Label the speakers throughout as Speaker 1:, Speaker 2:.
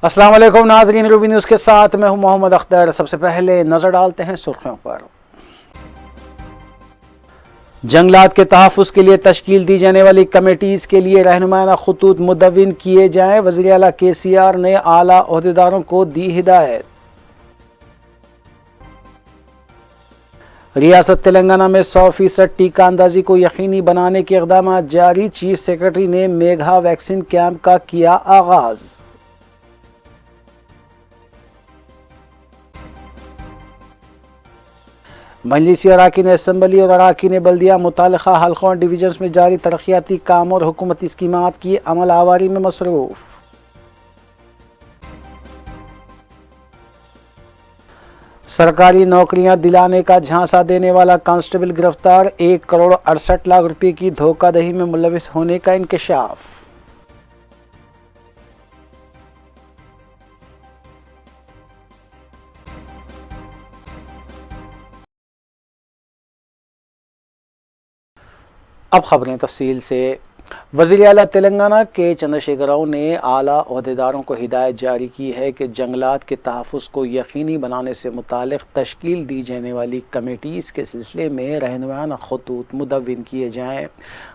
Speaker 1: अस्सलाम वालेकुम नाज़रीन, रूबी न्यूज़ के साथ मैं हूं मोहम्मद अख्तर। सबसे पहले नज़र डालते हैं सुर्खियों पर। जंगलात के तहफ़्फ़ुज़ के लिए तश्कील दी जाने वाली कमेटीज़ के लिए रहनुमाना ख़ुतूत मुदव्विन किए जाएँ। वज़ीर आला KCR ने आला ओहदेदारों को दी हिदायत। रियासत तेलंगाना में 100% टीका अंदाजी को यकीनी बनाने के इक़दाम जारी। चीफ सेक्रेटरी ने मेघा वैक्सीन कैंप का किया आगाज़। मजलिसी अराकीन असम्बली और अराकीन बल्दिया मुतालिका हल्कों और डिवीजन्स में जारी तरक्याती काम और हुकूमती स्कीमात की अमल आवारी में मसरूफ़। सरकारी नौकरियां दिलाने का झांसा देने वाला कांस्टेबल गिरफ्तार। 1 करोड़ 68 लाख रुपए की धोखाधड़ी में मुलविस होने का इंकशाफ। अब खबरें तफसील से। वज़ीर आला तेलंगाना के चंद्रशेखर राव ने आला ओहदेदारों को हिदायत जारी की है कि जंगलात के तहफ़्फ़ुज़ को यकीनी बनाने से मुतालिक तश्कील दी जाने वाली कमेटीज़ के सिलसिले में रहनुमाना ख़ुतूत मुदव्विन किए जाएँ।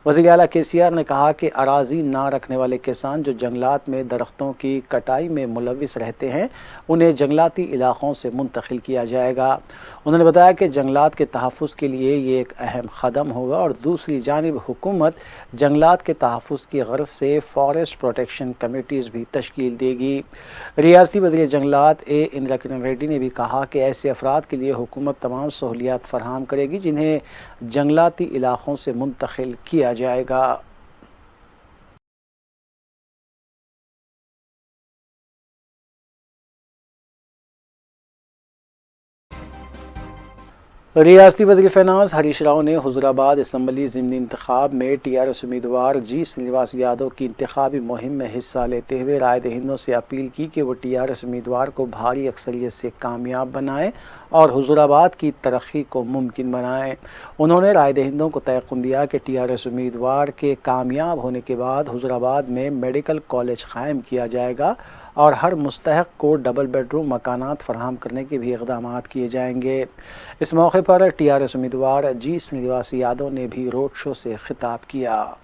Speaker 1: वज़ीर आला KCR ने कहा कि अराज़ी ना रखने वाले किसान जो जंगलात में दरख्तों की कटाई में मुलविस रहते हैं उन्हें जंगलाती इलाक़ों से मुंतकिल किया जाएगा। उन्होंने बताया कि जंगलात के तहफ़्फ़ुज़ के लिए ये एक अहम कदम होगा और दूसरी जानिब हुकूमत जंगलात के तहफ़्फ़ुज़ की गर्ज से फॉरेस्ट प्रोटेक्शन कमेटीज़ भी तश्कील देगी। रियासती वज़ीर जंगलात इंदिरा किरण रेड्डी ने भी कहा कि ऐसे अफराद के लिए हुकूमत तमाम सहूलियात फराहम करेगी जिन्हें जंगलाती इलाक़ों से मुंतकिल किया जाएगा। रियासती वज़ीर फ़िनांस हरीश राव ने हुज़ूराबाद असम्बली ज़िमनी इंतखाब में TRS उम्मीदवार G श्रीनिवास यादव की इंतखाबी मुहिम में हिस्सा लेते हुए राय दहिंदों से अपील की कि वो TRS उम्मीदवार को भारी अक्सरियत से कामयाब बनाएं और हुज़ूराबाद की तरक्की को मुमकिन बनाएं। उन्होंने राय दहिंदों को तयक़ुन दिया कि TRS उम्मीदवार के कामयाब होने के बाद हुज़ूराबाद में मेडिकल कॉलेज क़ायम किया जाएगा और हर मुस्तहक़ को डबल बेडरूम मकानात फराहम करने के भी इक़दामात किए जाएंगे। इस मौके पर TRS उम्मीदवार G श्रीनिवास यादव ने भी रोड शो से खिताब किया।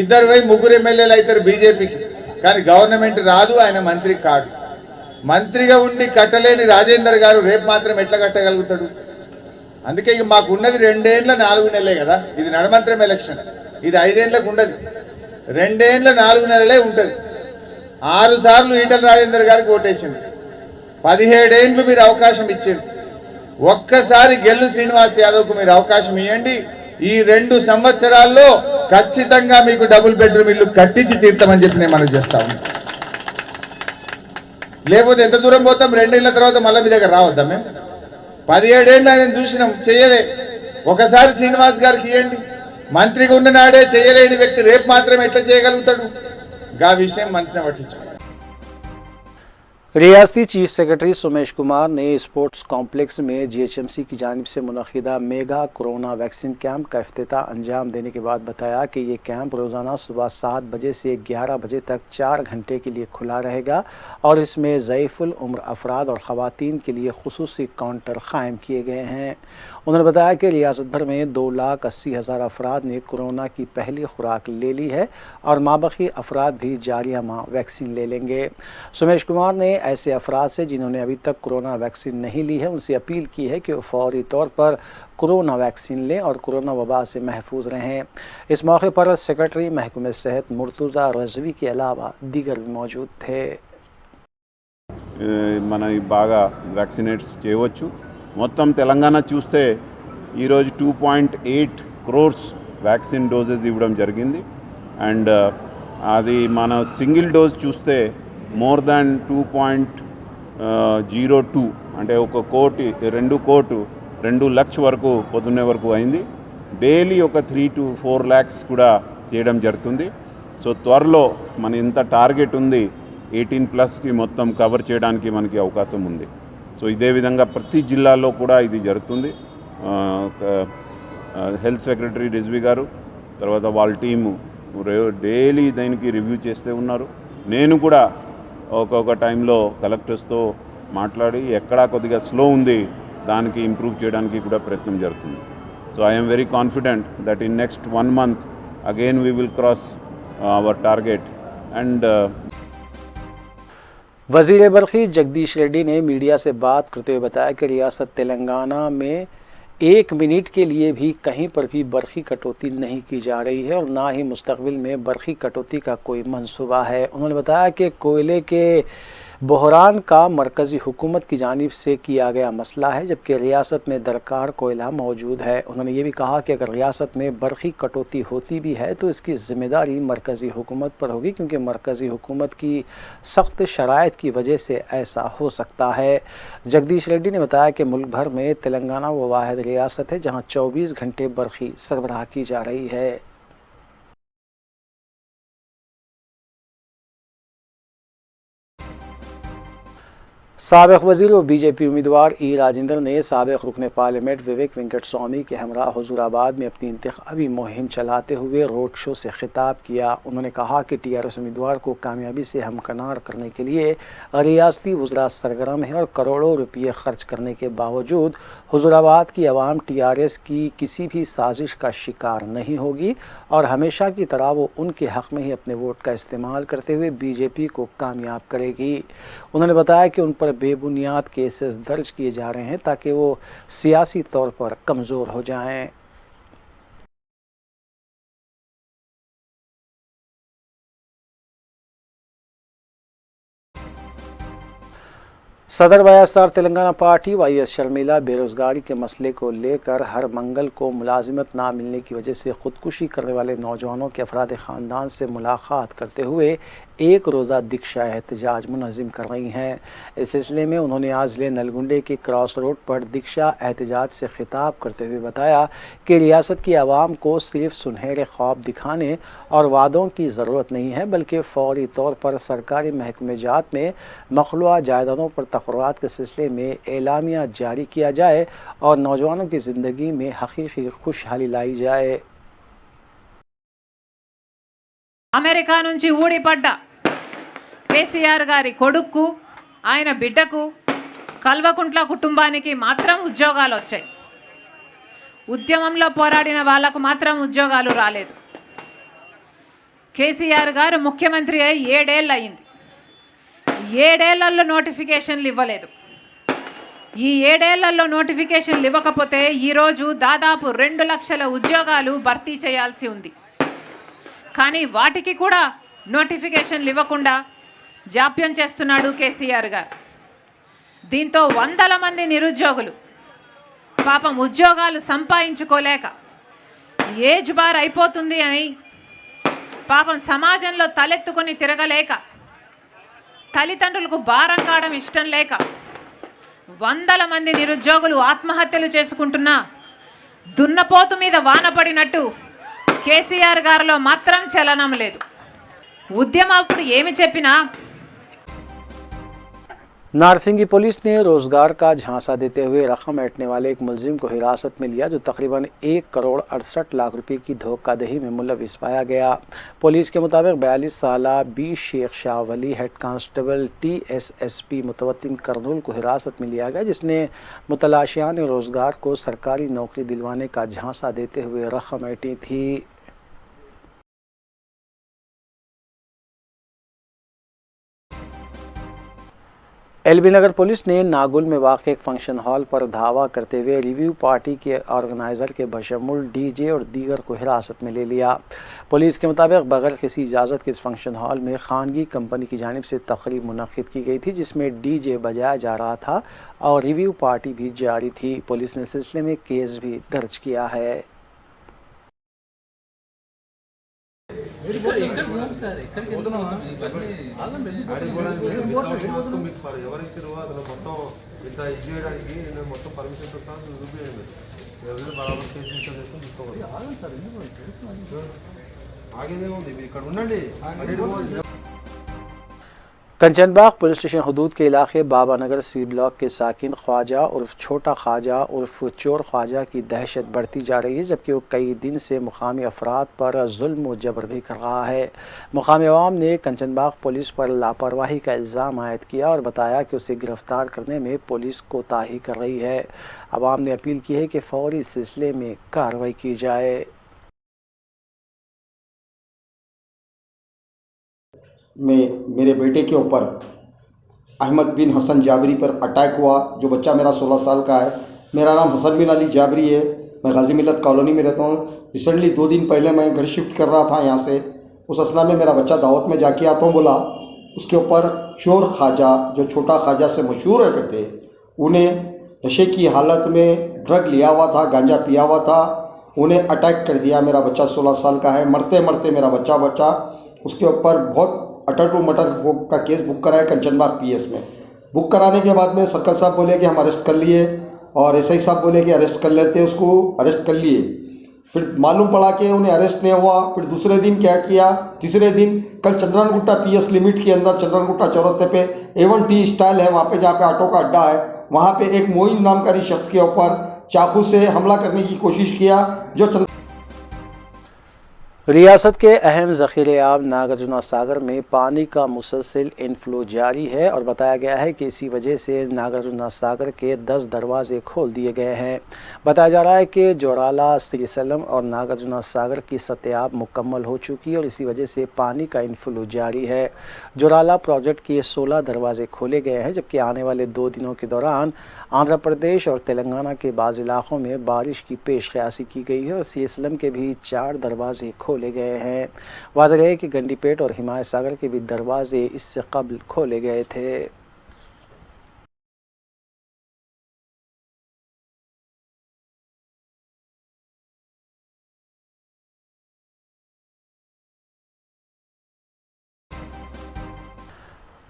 Speaker 2: ఇద్దరు పోయి ముగ్గురు ఎమ్మెల్యేలు అవుతారు బీజేపీకి, కానీ గవర్నమెంట్ రాదు, ఆయన మంత్రి కాడు. మంత్రిగా ఉండి కట్టలేని రాజేందర్ గారు రేపు మాత్రం ఎట్లా కట్టగలుగుతాడు? అందుకే ఇక మాకు ఉన్నది 2 ఏళ్ల 4 నెలలే కదా. ఇది నడమంత్రం ఎలక్షన్, ఇది 5 ఏళ్లకు ఉండదు, 2 ఏళ్ల 4 నెలలే ఉంటుంది. 6 సార్లు ఈటల రాజేందర్ గారికి ఓటేసింది, 17 ఏళ్ళు మీరు అవకాశం ఇచ్చింది. ఒక్కసారి గెల్లు శ్రీనివాస్ యాదవ్కు మీరు అవకాశం ఇవ్వండి. ఈ 2 సంవత్సరాల్లో ఖచ్చితంగా మీకు డబుల్ బెడ్రూమ్ ఇల్లు కట్టించి తీర్తామని చెప్పి నేను మనం చేస్తా ఉన్నాం. లేకపోతే ఎంత దూరం పోతాం? 2 ఏళ్ల తర్వాత మళ్ళీ మీ దగ్గర రావద్దాం మేము? 17 ఏళ్ళు ఆయన చూసినాం, చేయలే. ఒకసారి శ్రీనివాస్ గారికి ఇవ్వండి. మంత్రిగా ఉన్న నాడే చేయలేని వ్యక్తి రేపు మాత్రం ఎట్లా చేయగలుగుతాడు? గా విషయం మనసునే పట్టించుకో।
Speaker 1: रियासती चीफ सेक्रेटरी सोमेश कुमार ने स्पोर्ट्स कॉम्प्लेक्स में GHMC की जानिब से मुनक़िदा मेगा कोरोना वैक्सीन कैंप का इफ्तिताह अंजाम देने के बाद बताया कि ये कैंप रोज़ाना सुबह 7 बजे से 11 बजे तक 4 घंटे के लिए खुला रहेगा और इसमें ज़ईफ़ुल उम्र अफराद और ख़वातीन के लिए खुसूसी काउंटर क़ायम किए गए हैं। उन्होंने बताया कि रियासत भर में 2,80,000 अफराद ने कोरोना की पहली खुराक ले ली है और माबकी अफराद भी जारिया माह वैक्सीन ले लेंगे। सोमेश कुमार ने ऐसे अफराद से जिन्होंने अभी तक कोरोना वैक्सीन नहीं ली है उनसे अपील की है कि वो फौरी तौर पर कोरोना वैक्सीन लें और कोरोना वबा से महफूज रहें। इस मौके पर सेक्रेटरी महकमे सेहत मुर्तज़ा रज़वी के अलावा दीगर भी मौजूद थे।
Speaker 3: మన బాగా వ్యాక్సినేట్స్ చేయవచ్చు। మొత్తం తెలంగాణ చూస్తే ఈరోజు 2.8 crores వ్యాక్సిన్ డోసెస్ ఇవ్వడం జరిగింది అండ్ అది మన సింగిల్ డోస్ చూస్తే మోర్ దాన్ 2.02 అంటే 1 కోటి 2 కోటు 2 లక్ష వరకు పొద్దున్నే వరకు అయింది। డైలీ ఒక 3 to 4 lakhs కూడా చేయడం జరుగుతుంది। సో త్వరలో మన ఇంత టార్గెట్ ఉంది 18+ మొత్తం కవర్ చేయడానికి మనకి అవకాశం ఉంది। సో ఇదే విధంగా ప్రతి జిల్లాలో కూడా ఇది జరుగుతుంది। హెల్త్ సెక్రటరీ రిజ్వీ గారు తర్వాత వాళ్ళ టీము డైలీ దానికి రివ్యూ చేస్తూ ఉన్నారు. నేను కూడా ఒక్కొక్క టైంలో కలెక్టర్స్తో మాట్లాడి ఎక్కడా కొద్దిగా స్లో ఉంది దానికి ఇంప్రూవ్ చేయడానికి కూడా ప్రయత్నం జరుగుతుంది. So I'm very confident that in next 1 month again we will cross our target. And
Speaker 1: वज़ीर बरखी जगदीश रेड्डी ने मीडिया से बात करते हुए बताया कि रियासत तेलंगाना में 1 मिनट के लिए भी कहीं पर भी बरखी कटौती नहीं की जा रही है और ना ही मुस्तक़बिल में बरखी कटौती का कोई मंसूबा है. उन्होंने बताया कि कोयले के बहरान का मरकज़ी हुकूमत की जानिब से किया गया मसला है, जबकि रियासत में दरकार कोयला मौजूद है. उन्होंने ये भी कहा कि अगर रियासत में बरखी कटौती होती भी है तो इसकी ज़िम्मेदारी मरकज़ी हुकूमत पर होगी, क्योंकि मरकज़ी हुकूमत की सख्त शराइत की वजह से ऐसा हो सकता है. जगदीश रेड्डी ने बताया कि मुल्क भर में तेलंगाना वो वाहिद रियासत है जहाँ 24 घंटे बरखी सरबराह की जा रही है. साबिक़ वज़ीर और बीजेपी उम्मीदवार ई राजेंद्र ने साबिक़ रुकन पार्लियामेंट विवेक वेंकट स्वामी के हमरा हुजूराबाद में अपनी इंतखाबी मुहिम चलाते हुए रोड शो से खिताब किया. उन्होंने कहा कि TRS उम्मीदवार को कामयाबी से हमकनार करने के लिए रियासती वज़रा सरगर्म है और करोड़ों रुपये खर्च करने के बावजूद हुजूराबाद की आवाम TRS की किसी भी साजिश का शिकार नहीं होगी और हमेशा की तरह वो उनके हक़ में ही अपने वोट का इस्तेमाल करते हुए BJP को कामयाब करेगी. उन्होंने बताया कि उन पर बेबुनियाद केसेस दर्ज किए जा रहे हैं ताकि वो सियासी तौर पर कमज़ोर हो जाएं. सदर YSR Telangana party YS Sharmila बेरोज़गारी के मसले को लेकर हर मंगल को मुलाजिमत ना मिलने की वजह से ख़ुदकुशी करने वाले नौजवानों के अफराद ख़ानदान से मुलाकात करते हुए 1 रोज़ा दीक्षा एहतजाज मुनज़्ज़म कर रही हैं. इस सिलसिले में उन्होंने आज ज़िले नलगुंडे के क्रॉस रोड पर दीक्षा एहतजाज से खिताब करते हुए बताया कि रियासत की आवाम को सिर्फ सुनहरे ख्वाब दिखाने और वादों की ज़रूरत नहीं है, बल्कि फ़ौरी तौर पर सरकारी महकमे जात में मखलूआ जायदादों पर तक़र्रात के सिलसिले में एलामिया जारी किया जाए और नौजवानों की ज़िंदगी में हकीकी खुशहाली लाई जाए.
Speaker 4: అమెరికా నుంచి ఊడిపడ్డ కేసీఆర్ గారి కొడుక్కు ఆయన బిడ్డకు కల్వకుంట్ల కుటుంబానికి మాత్రం ఉద్యోగాలు వచ్చాయి. ఉద్యమంలో పోరాడిన వాళ్లకు మాత్రం ఉద్యోగాలు రాలేదు. కేసీఆర్ గారు ముఖ్యమంత్రి అయి 7 ఏళ్ళు అయింది. 7 ఏళ్లలో నోటిఫికేషన్లు ఇవ్వలేదు. ఈ 7 ఏళ్లలో నోటిఫికేషన్లు ఇవ్వకపోతే ఈరోజు దాదాపు 2 లక్షల ఉద్యోగాలు భర్తీ చేయాల్సి ఉంది. కానీ వాటికి కూడా నోటిఫికేషన్లు ఇవ్వకుండా జాప్యం చేస్తున్నాడు కేసీఆర్ గారు. దీంతో వందల మంది నిరుద్యోగులు పాపం ఉద్యోగాలు సంపాదించుకోలేక ఏజ్ బార్ అయిపోతుంది అని పాపం సమాజంలో తలెత్తుకొని తిరగలేక తల్లిదండ్రులకు భారం కావడం ఇష్టం లేక వందల మంది నిరుద్యోగులు ఆత్మహత్యలు చేసుకుంటున్నా దున్నపోతు మీద వాన పడినట్టు కేసీఆర్ గారిలో మాత్రం చలనం లేదు. ఉద్యమం అప్పుడు ఏమి చెప్పినా
Speaker 1: नारसिंगी पुलिस ने रोज़गार का झांसा देते हुए रकम ऐंठने वाले एक मुलजिम को हिरासत में लिया, जो तकरीबन 1,68,00,000 रुपये की धोखाधड़ी में मुलविस पाया गया. पुलिस के मुताबिक 42 साला बी शेख शाह वली हेड कांस्टेबल TSSP मुतवत्तिन करनूल को हिरासत में लिया गया, जिसने मुतलाशियान रोज़गार को सरकारी नौकरी दिलवाने का झांसा देते हुए रकम ऐंठी थी. LB नगर पुलिस ने नागुल में वाक़ एक फंक्शन हॉल पर धावा करते हुए रिव्यू पार्टी के ऑर्गेनाइज़र के बशमुल DJ और दीगर को हिरासत में ले लिया. पुलिस के मुताबिक बगैर किसी इजाज़त के इस फंक्शन हॉल में खानगी कंपनी की जानिब से तकरीब मुनक़्क़िद की गई थी, जिसमें DJ बजाया जा रहा था और रिव्यू पार्टी भी जारी थी. पुलिस ने सिलसिले में केस भी दर्ज किया है. कंचनबाग पुलिस स्टेशन हदूद के इलाके बाबा नगर सी ब्लॉक के साकिन ख्वाजा उर्फ छोटा ख्वाजा उर्फ चोर ख्वाजा की दहशत बढ़ती जा रही है, जबकि वो कई दिन से मुकामी अफराद पर जुल्म व जबर भी कर रहा है। मुकामी अवाम ने कंचनबाग पुलिस पर लापरवाही का इल्ज़ाम आयद किया और बताया कि उसे गिरफ्तार करने में पुलिस कोताही कर रही है। अवाम ने अपील की है कि फौरी सिलसिले में कार्रवाई की जाए।
Speaker 5: में मेरे बेटे के ऊपर अहमद बिन हसन जाबरी पर अटैक हुआ, जो बच्चा मेरा 16 साल का है। मेरा नाम हसन बिन अली जाबरी है। मैं गाजी मिल्लत कॉलोनी में रहता हूँ। रिसेंटली 2 दिन पहले मैं घर शिफ्ट कर रहा था यहाँ से। उस असना में मेरा बच्चा दावत में जाके आता हूँ बोला, उसके ऊपर चोर ख्वाजा जो छोटा ख्वाजा से मशहूर है कहते, उन्हें नशे की हालत में ड्रग लिया हुआ था, गांजा पिया हुआ था, उन्हें अटैक कर दिया। मेरा बच्चा 16 साल का है। मरते मरते मेरा बच्चा उसके ऊपर बहुत अटर टू मटर का केस बुक कराया कंचनबाग पीएस में। बुक कराने के बाद में सर्कल साहब बोले कि हम अरेस्ट कर लिए, और एसआई साहब बोले कि अरेस्ट कर लेते, उसको अरेस्ट कर लिए। फिर मालूम पड़ा कि उन्हें अरेस्ट नहीं हुआ। फिर दूसरे दिन क्या किया, तीसरे दिन कल चंद्रनगुट्टा पीएस लिमिट के अंदर चंद्रनगुट्टा चौरास्ते पे A1 टी स्टाइल है, वहाँ पे जहाँ पे ऑटो का अड्डा है, वहाँ पे एक मोइन नाम का शख्स के ऊपर चाकू से हमला करने की कोशिश किया। जो
Speaker 1: रियासत के अहम ज़ख़ीरे आब नागार्जुना सागर में पानी का मुसलसल इनफ्लो जारी है और बताया गया है कि इसी वजह से नागार्जुना सागर के 10 दरवाजे खोल दिए गए हैं। बताया जा रहा है कि जोराला, श्रीसलम और नागार्जुना सागर की सतह मुकम्मल हो चुकी है और इसी वजह से पानी का इनफ्लो जारी है। जोराला प्रोजेक्ट के 16 दरवाजे खोले गए हैं, जबकि आने वाले 2 दिनों के दौरान आंध्र प्रदेश और तेलंगाना के बाज़ इलाक़ों में बारिश की पेश क़यासी की गई है और श्रीसलम के भी 4 दरवाजे खोले गए हैं। वाज़ेह है कि गंडीपेट और हिमायत सागर के भी दरवाजे इससे कबल खोले गए थे।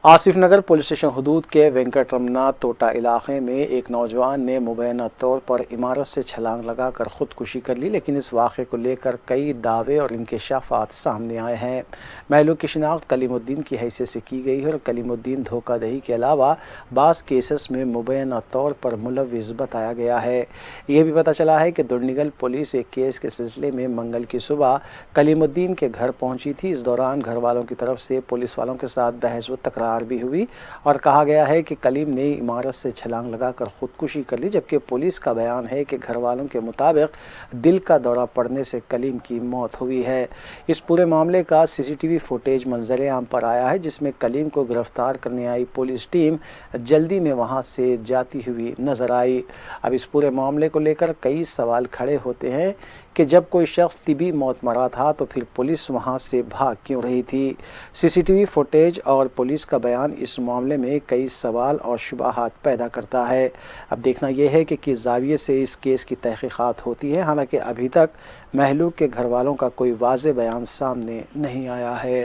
Speaker 1: आसिफ नगर पुलिस स्टेशन हदूद के वेंकटरमना तोटा इलाके में एक नौजवान ने मुबैना तौर पर इमारत से छलांग लगाकर ख़ुदकुशी कर ली, लेकिन इस वाक़े को लेकर कई दावे और इंकशाफात सामने आए हैं। महलूक की शिनाख्त कलीमुद्दीन की हैसियत से की गई है और कलीमुद्दीन धोखादही के अलावा बाज़ केसेस में मुबैना तौर पर मुलव्विस बताया गया है। यह भी पता चला है कि दुर्निगल पुलिस एक केस के सिलसिले में मंगल की सुबह कलीमुद्दीन के घर पहुँची थी। इस दौरान घर वालों की तरफ से पुलिस वालों के साथ बहस व तकरार भी हुई और कहा गया है कि कलीम ने इमारत से छलांग लगाकर खुदकुशी कर ली, जबकि पुलिस का बयान है कि घर वालों के मुताबिक दिल का दौरा पड़ने से कलीम की मौत हुई है। इस पूरे मामले का सीसीटीवी फुटेज मंजर आम पर आया है, जिसमें कलीम को गिरफ्तार करने आई पुलिस टीम जल्दी में वहां से जाती हुई नजर आई। अब इस पूरे मामले को लेकर कई सवाल खड़े होते हैं कि जब कोई शख्स तिबी मौत मरा था तो फिर पुलिस वहां से भाग क्यों रही थी। सीसीटीवी फुटेज और पुलिस का बयान इस मामले में कई सवाल और शुबहात पैदा करता है। अब देखना यह है कि किस ज़ाविये से इस केस की तहकीकात होती है। हालांकि अभी तक महलूक के घर वालों का कोई वाज़ेह बयान सामने नहीं आया है।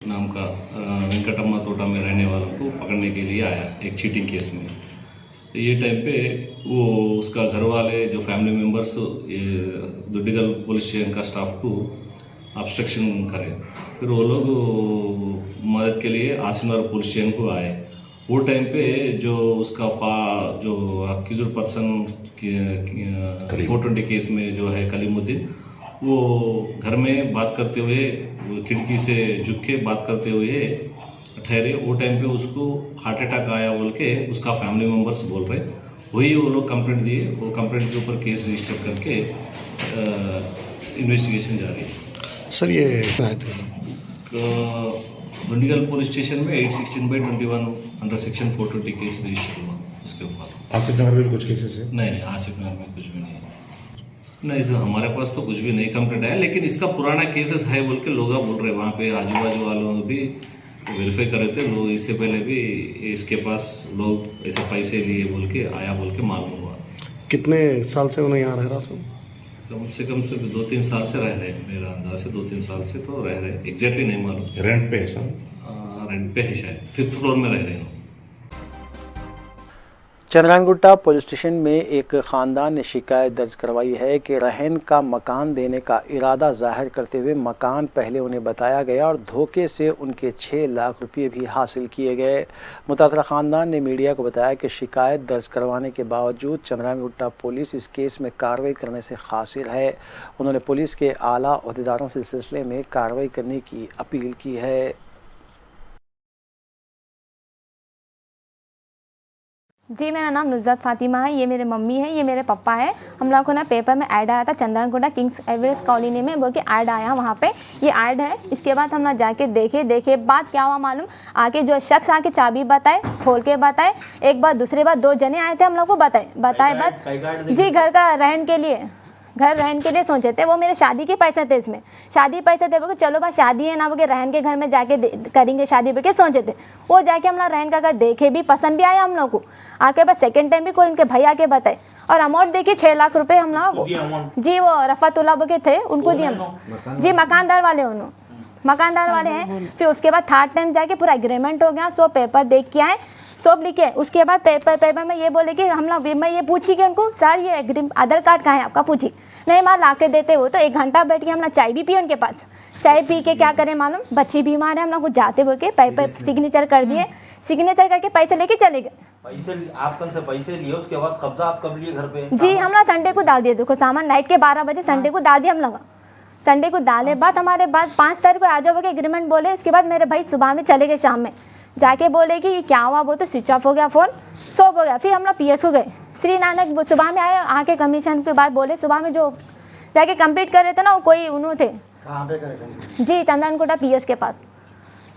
Speaker 6: नाम का वेंकटम्मा तोटा में रहने वालों को पकड़ने के लिए आया एक चीटिंग केस में। ये टाइम पे वो उसका घर वाले जो family members Dundigal police station का स्टाफ को ऑब्स्ट्रक्शन करे, फिर वो लोग मदद के लिए आसिफनगर पुलिस स्टेशन को आए। वो टाइम पे जो उसका जो अक्यूज्ड पर्सन 420 केस में जो है कलीमुद्दीन, वो घर में बात करते हुए खिड़की से झुक के बात करते हुए ठहरे। वो टाइम पे उसको हार्ट अटैक आया बोल के उसका फैमिली मेम्बर्स बोल रहे, वही वो लोग कंप्लेंट दिए। वो कंप्लेंट के ऊपर केस रजिस्टर करके इन्वेस्टिगेशन जारी है।
Speaker 7: सर ये
Speaker 6: दुंडीगल पुलिस स्टेशन में 816/21 अंडर सेक्शन 420 केस रजिस्टर हुआ उसके ऊपर।
Speaker 7: आसिफ नगर में भी कुछ केसेस है?
Speaker 6: नहीं, आसिफ नगर में कुछ भी नहीं है। नहीं, तो हमारे पास तो कुछ भी नहीं कंप्लेंट आया, लेकिन इसका पुराना केसेस है बोल के लोग बोल रहे। वहाँ पे आजू बाजू वालों ने भी वेरीफाई करे थे लोग, इससे पहले भी इसके पास लोग ऐसे पैसे लिए बोल के आया बोल के मालूम हुआ।
Speaker 7: कितने साल से उन्हें यहाँ रह रहा सर?
Speaker 6: कम से 2-3 साल से रह रहे, मेरा अंदाज से 2-3 साल से तो रह रहे, एग्जैक्टली नहीं मालूम।
Speaker 7: रेंट पे है सर?
Speaker 6: रेंट पे है, शायद 5th फ्लोर में रह रहे हैं।
Speaker 1: चंद्रायनगुट्टा पुलिस स्टेशन में एक खानदान ने शिकायत दर्ज करवाई है कि रहन का मकान देने का इरादा जाहिर करते हुए मकान पहले उन्हें बताया गया और धोखे से उनके 6 लाख रुपये भी हासिल किए गए। मुतासरा खानदान ने मीडिया को बताया कि शिकायत दर्ज करवाने के बावजूद चंद्रायनगुट्टा पुलिस इस केस में कार्रवाई करने से कासिर है। उन्होंने पुलिस के आला ओहदेदारों से इस सिलसिले में कार्रवाई करने की अपील की है।
Speaker 8: जी, मेरा नाम नुज़रत फ़ातिमा है। ये मेरे मम्मी है, ये मेरे पापा है। हम लोग को ना पेपर में ऐड आया था चंद्रायनगुट्टा किंग्स एवरेस्ट कॉलोनी में बोल के ऐड आया, वहाँ पे ये ऐड है। इसके बाद हम लोग जाके देखे बात क्या हुआ मालूम, आके जो शख्स आके चाबी बताए, खोल के बताए, एक बार दूसरी बार 2 जने आए थे हम लोग को बताए बात जी घर का रहन के लिए सोचे थे। वो मेरे शादी के पैसे थे, इसमें शादी पैसे थे। वो चलो भाई शादी है ना, वो रहन के घर में जाके करेंगे शादी पे के सोचे थे। वो जाके हम लोग रहन का घर देखे भी, पसंद भी आया हम लोग को। आके बस सेकंड टाइम भी कोई इनके भाई आके बताए और अमाउंट देखिए 6 लाख रुपए हम लोग जी वो रफ़ातुल्लाह के थे उनको दिए जी, मकानदार वाले हैं। फिर उसके बाद थर्ड टाइम जाके पूरा एग्रीमेंट हो गया, सब पेपर देख के आए, सब लिखे। उसके बाद पेपर में ये बोले कि हम लोग, मैं ये पूछी कि उनको सर ये आधार कार्ड कहाँ है आपका, पूछी नहीं मार ला के देते हो। तो 1 घंटा बैठ के हम लोग चाय भी पिए उनके पास। चाय पी के क्या करें मालूम, बच्ची बीमार है, हम लोग को जाते बोल के पेपर सिग्नेचर कर दिए। सिग्नेचर करके पैसे लेके चले गए।
Speaker 9: पैसे लिए उसके बाद कब्जा आप कब लिए घर पे?
Speaker 8: जी, हम लोग संडे को डाल दिए। देखो सामान नाइट के 12 बजे संडे को डाल दिया हम लोग। संडे को डाले बाद हमारे बाद 5 तारीख को आ जाओ के एग्रीमेंट बोले। इसके बाद मेरे भाई सुबह में चले गए, शाम में जाके बोले कि क्या हुआ, वो तो स्विच ऑफ हो गया फ़ोन, सब हो गया। फिर हम लोग PS को गए, श्री नानक सुबह में आए, आके कमीशन के बाद बोले सुबह में जो जाके कंप्लीट कर रहे थे ना, वो कोई उन्होंने थे
Speaker 9: कहाँ पे करे
Speaker 8: जी चंद्रायनगुट्टा PS के पास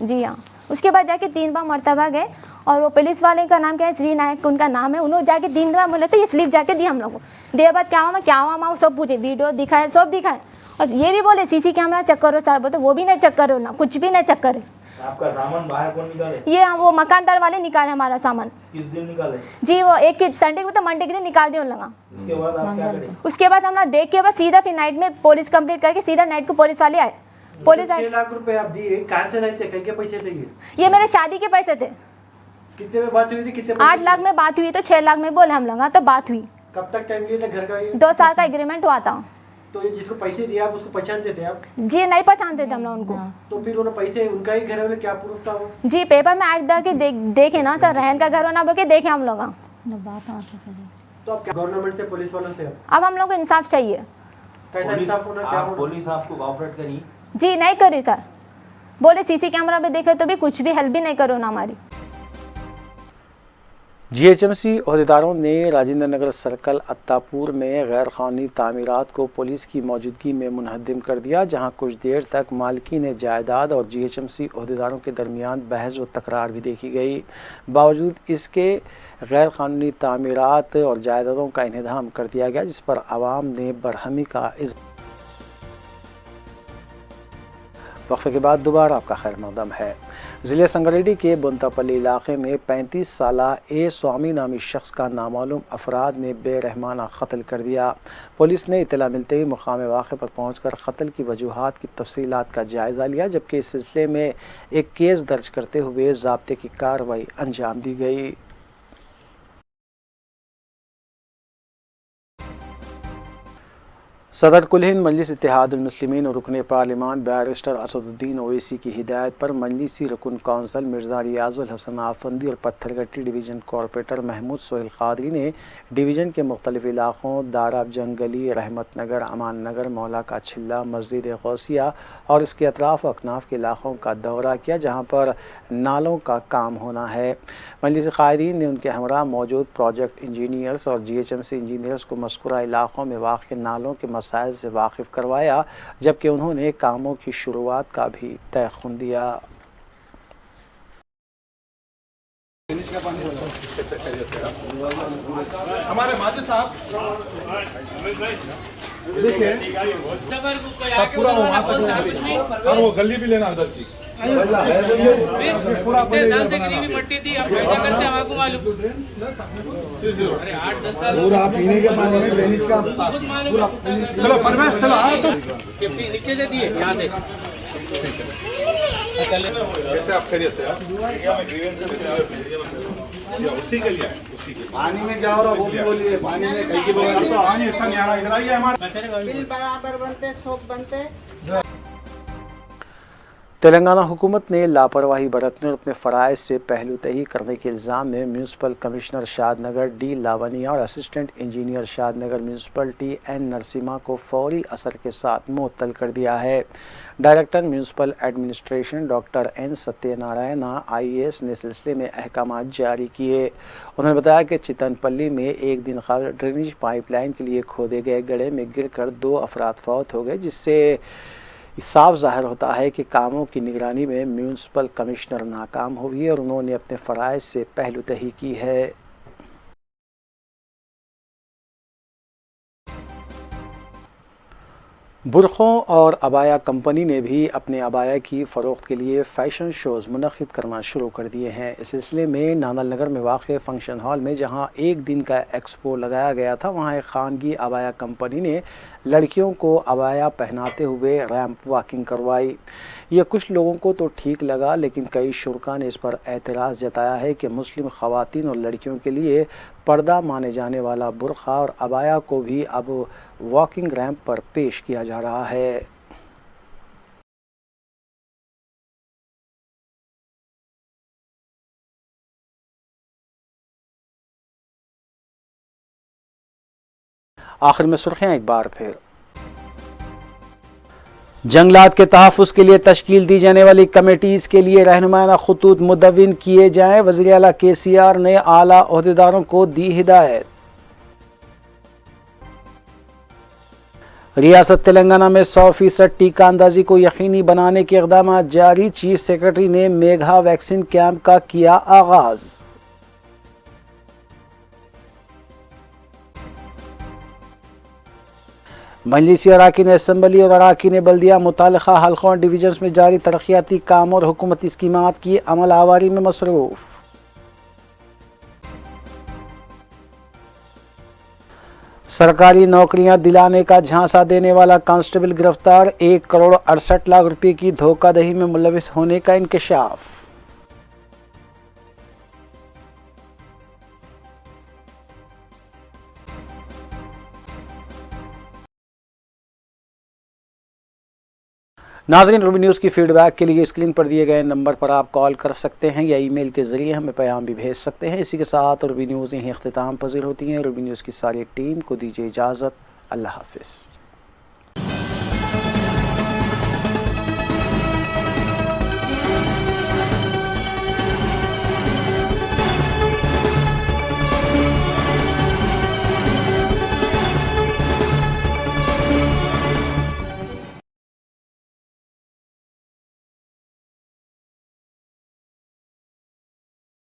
Speaker 8: जी हाँ। उसके बाद जाके 3 बार मरतबा गए और वो पुलिस वाले का नाम क्या है, श्री नायक उनका नाम है। उन्होंने जाके 3 बार बोले तो ये स्लिप जाके दी हम लोग को। दे बाद क्या हुआ मैं सब पूछे, वीडियो दिखाए, सब दिखाए। और ये भी बोले CC कैमरा चेक करो सर, बोलते वो भी नहीं चेक करो ना, कुछ भी नहीं चेक करे।
Speaker 9: आपका सामान बाहर कौन निकाले?
Speaker 8: ये वो मकानदार वाले निकाले हमारा सामान।
Speaker 9: किस दिन निकाले?
Speaker 8: जी वो एक संडे को तो मंडे के दिन निकाल दिए उन लोग।
Speaker 9: उसके बाद आप क्या करें?
Speaker 8: उसके बाद हम लोग देख के बस सीधा फिर नाइट में पुलिस कंप्लीट करके सीधा नाइट को पुलिस वाले आए। पुलिस
Speaker 9: 6 लाख रुपए आप दिए, कहाँ से नहीं थे, कहीं के पैसे थे?
Speaker 8: ये मेरे शादी के पैसे थे।
Speaker 9: कितने में बात हुई थी? कितने?
Speaker 8: 8 लाख में बात हुई तो 6 लाख में बोले हम लोग। तो बात हुई।
Speaker 9: कब तक टाइम लिए थे घर का?
Speaker 8: 2 साल का एग्रीमेंट हुआ था।
Speaker 9: तो ये जिसको पैसे दिए आप उसको पहचानते थे आप?
Speaker 8: जी नहीं पहचानते थे हम लोग उनको।
Speaker 9: तो फिर उन्होंने पैसे उनका ही घर है, क्या प्रूफ था वो?
Speaker 8: जी पेपर में ऐड डाल के देखे ना सर, रहन का घर होना बोल के देखे हम लोग।
Speaker 9: तो आप गवर्नमेंट से, पुलिस वालों से
Speaker 8: अब हम लोग को इंसाफ चाहिए।
Speaker 9: कैसा इंसाफ होना? क्या पुलिस आपको कोऑपरेट करी?
Speaker 8: जी नहीं करी सर, बोले CC कैमरा पे देखे तो भी कुछ भी हेल्प भी नहीं करो ना हमारी।
Speaker 1: GHMC अहदेदारों ने राजेंद्र नगर सर्कल अत्तापुर में गैर कानूनी तामीरात को पुलिस की मौजूदगी में मुनहदिम कर दिया, जहां कुछ देर तक मालकीन जायदाद और GHMC अहदेदारों के दरमियान बहस व तकरार भी देखी गई। बावजूद इसके गैर कानूनी तामीरात और जायदादों का इन्हदाम कर दिया गया, जिस पर आवाम ने बरहमी का वक्फे के बाद दोबारा आपका खैर मकदम है। ज़िले संगारेड्डी के बुंतापल्ली इलाके में 35 साला A स्वामी नामी शख्स का नामालूम अफराद ने बेरहमाना कत्ल कर दिया। पुलिस ने इतला मिलते ही मुकाम वाक़े पर पहुंचकर कत्ल की वजूहात की तफसीलात का जायज़ा लिया, जबकि इस सिलसिले में एक केस दर्ज करते हुए ज़ाब्ते की कार्रवाई अंजाम दी गई। सदर कुल हिंद मजलिस इत्तेहादुल मुस्लिमीन और रुकन पार्लिमान बैरिस्टर असदुद्दीन ओवैसी की हिदायत पर मजलिसी रुकन कौंसल मिर्ज़ा रियाजुल हसन आफंदी और पत्थरगट्टी डिवीज़न कॉरपोरेटर महमूद सोहेल कादरी ने डिवीज़न के मुख्तलिफ इलाक़ों दाराब जंगली, रहमत नगर, अमान नगर, मौला का छिल्ला, मस्जिद गौसिया और इसके अतराफ़ अकनाफ के इलाक़ों का दौरा किया, जहाँ पर नालों का काम होना है। मजलिस कायदीन ने उनके हमरा मौजूद प्रोजेक्ट इंजीनियर्स और GHMC इंजीनियर्स को मज़कूरा इलाक़ों में वाक़ नालों के मसाइल से वाकिफ़ करवाया, जबकि उन्होंने कामों की शुरुआत का भी तयख़ुन दिया।
Speaker 10: हमारे माजी साहब पूरा और वो गली भी लेना उधर की पूरा मट्टी थी, अब कैसा करते हैं आपको मालूम? अरे 8-10 साल
Speaker 5: पूरा पीने के पानी में ड्रेनेज का पूरा।
Speaker 10: चलो परवेश चलो तो
Speaker 9: नीचे दे दिए यहाँ से।
Speaker 10: कैसे आप खैरियत से?
Speaker 3: उसी के लिए
Speaker 5: पानी में क्या हो रहा वो भी बोलिए, पानी में कहीं की
Speaker 3: पानी अच्छा नहीं आ रहा, इधर आइए हमारे।
Speaker 10: बिल बराबर बनते, सब बनते।
Speaker 1: तेलंगाना हुकूमत ने लापरवाही बरतने और अपने फ़राइज़ से पहलूतही करने के इल्ज़ाम में municipal commissioner Shadnagar D Lavanya और assistant engineer Shadnagar municipality N Narasimha को फौरी असर के साथ मुअत्तल कर दिया है। Director municipal administration doctor N Satyanarayana IAS ने सिलसिले में अहकाम जारी किए। उन्होंने बताया कि चितनपल्ली में एक दिन कबल ड्रेनेज पाइपलाइन के लिए खोदे गए गड्ढे में गिरकर 2 अफराद फौत हो गए, जिससे साफ जाहिर होता है कि कामों की निगरानी में म्यूनसिपल कमिश्नर नाकाम हुई और उन्होंने अपने फ़राइज़ से पहलूतही की है। बुरखों और अबाया कंपनी ने भी अपने अबाया की फ़रोख्त के लिए फ़ैशन शोज़ मुनक़िद करना शुरू कर दिए हैं। इस सिलसिले में नांदल नगर में वाक़ फ़ंक्शन हॉल में जहां एक दिन का एक्सपो लगाया गया था, वहां एक खानगी अबाया कंपनी ने लड़कियों को अबाया पहनाते हुए रैंप वॉकिंग करवाई। यह कुछ लोगों को तो ठीक लगा, लेकिन कई शुरका ने इस पर एतराज़ जताया है कि मुस्लिम ख़वातीन और लड़कियों के लिए पर्दा माने जाने वाला बुरखा और अबाया को भी अब वॉकिंग रैंप पर पेश किया जा रहा है। आखिर में सुर्खियां एक बार फिर। जंगलात के तहफ़्फ़ुज़ के लिए तश्कील दी जाने वाली कमेटीज़ के लिए रहनुमाना खुतूत मुदव्विन किए जाएँ, वज़ीर आला KCR ने आला ओहदेदारों को दी हिदायत। रियासत तेलंगाना में 100% टीका अंदाजी को यकीनी बनाने के इक़दाम जारी, चीफ सेक्रेटरी ने मेघा वैक्सीन कैंप का किया आगाज़। मजलिसी अराकीन असम्बली और अराकीन बल्दिया मुतालिका हल्कों और डिवीजन्स में जारी तरक्याती काम और हुकूमती स्कीमात की अमल आवारी में मसरूफ़। सरकारी नौकरियां दिलाने का झांसा देने वाला कांस्टेबल गिरफ्तार, 1 करोड़ 68 लाख रुपए की धोखाधड़ी में मुलविस होने का इंकशाफ। नाज़रीन, रूबी न्यूज़ की फ़ीडबैक के लिए स्क्रीन पर दिए गए नंबर पर आप कॉल कर सकते हैं या ईमेल के ज़रिए हमें पैगाम भी भेज सकते हैं। इसी के साथ रूबी न्यूज़ यहीं इख्तिताम पज़ीर होती हैं। रूबी न्यूज़ की सारी टीम को दीजिए इजाज़त। अल्लाह हाफ़िज़।